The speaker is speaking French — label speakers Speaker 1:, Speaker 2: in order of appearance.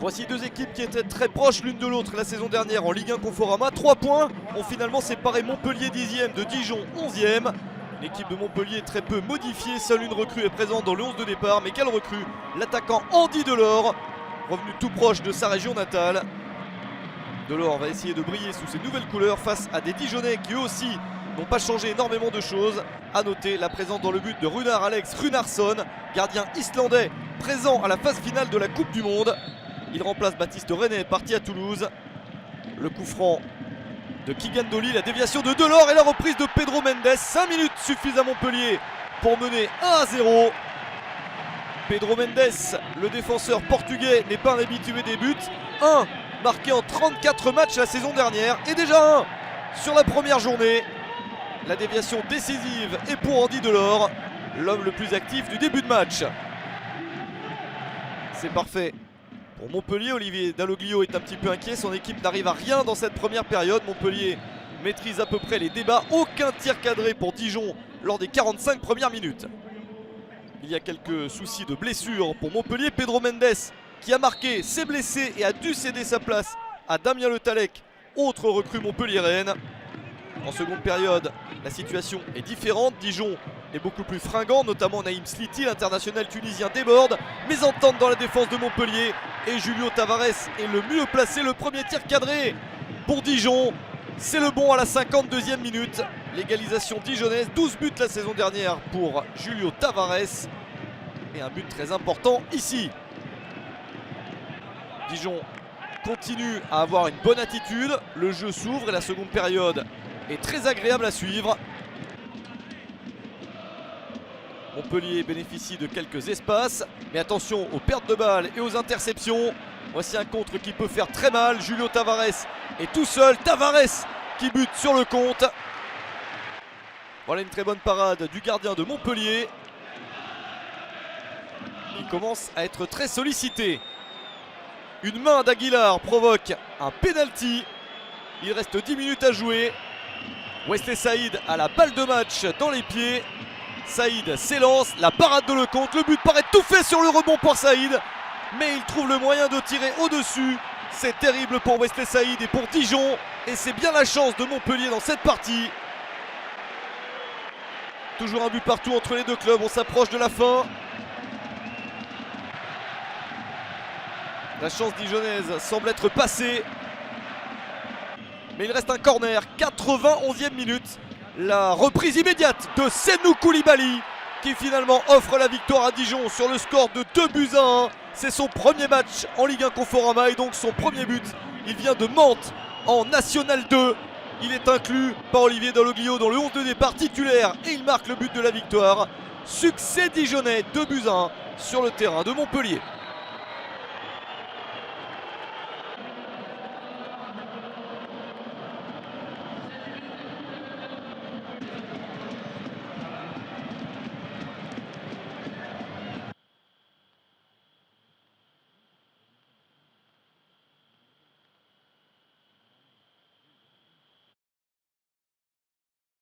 Speaker 1: Voici deux équipes qui étaient très proches l'une de l'autre la saison dernière en Ligue 1 Conforama. 3 points ont finalement séparé Montpellier 10e de Dijon 11e. L'équipe de Montpellier est très peu modifiée, seule une recrue est présente dans le 11 de départ. Mais quelle recrue? L'attaquant Andy Delors, revenu tout proche de sa région natale. Delors va essayer de briller sous ses nouvelles couleurs face à des Dijonnais qui eux aussi n'ont pas changé énormément de choses. A noter la présence dans le but de Runar Alex Runarsson, gardien islandais présent à la phase finale de la Coupe du Monde. Il remplace Baptiste René, parti à Toulouse. Le coup franc de Keegan Dolly, la déviation de Delors et la reprise de Pedro Mendes. 5 minutes suffisent à Montpellier pour mener 1-0. Pedro Mendes, le défenseur portugais, n'est pas un habitué des buts. 1 marqué en 34 matchs la saison dernière et déjà 1 sur la première journée. La déviation décisive est pour Andy Delors, l'homme le plus actif du début de match. C'est parfait. Pour Montpellier, Olivier Dalloglio est un petit peu inquiet. Son équipe n'arrive à rien dans cette première période. Montpellier maîtrise à peu près les débats. Aucun tir cadré pour Dijon lors des 45 premières minutes. Il y a quelques soucis de blessure pour Montpellier. Pedro Mendes, qui a marqué, s'est blessé et a dû céder sa place à Damien Le Tallec, autre recrue montpelliéraine. En seconde période, la situation est différente. Dijon est beaucoup plus fringant, notamment Naïm Sliti, l'international tunisien, déborde. Mésentente dans la défense de Montpellier et Julio Tavares est le mieux placé. Le premier tir cadré pour Dijon, c'est le bon à la 52e minute. L'égalisation dijonnaise, 12 buts la saison dernière pour Julio Tavares et un but très important ici. Dijon continue à avoir une bonne attitude, le jeu s'ouvre et la seconde période est très agréable à suivre. Montpellier bénéficie de quelques espaces, mais attention aux pertes de balles et aux interceptions. Voici un contre qui peut faire très mal. Julio Tavares est tout seul. Tavares qui bute sur le compte. Voilà une très bonne parade du gardien de Montpellier. Il commence à être très sollicité. Une main d'Aguilar provoque un penalty. Il reste 10 minutes à jouer. Wesley Saïd a la balle de match dans les pieds. Saïd s'élance, la parade de Lecomte. Le but paraît tout fait sur le rebond pour Saïd, mais il trouve le moyen de tirer au-dessus. C'est terrible pour Wesley Saïd et pour Dijon. Et c'est bien la chance de Montpellier dans cette partie. Toujours un but partout entre les deux clubs. On s'approche de la fin. La chance dijonnaise semble être passée. Mais il reste un corner, 91e minute. La reprise immédiate de Senou Koulibaly qui finalement offre la victoire à Dijon sur le score de 2-1. C'est son premier match en Ligue 1 Conforama et donc son premier but. Il vient de Mantes en National 2. Il est inclus par Olivier Dalloglio dans le 11 de départ titulaire et il marque le but de la victoire. Succès dijonnais, 2-1 sur le terrain de Montpellier.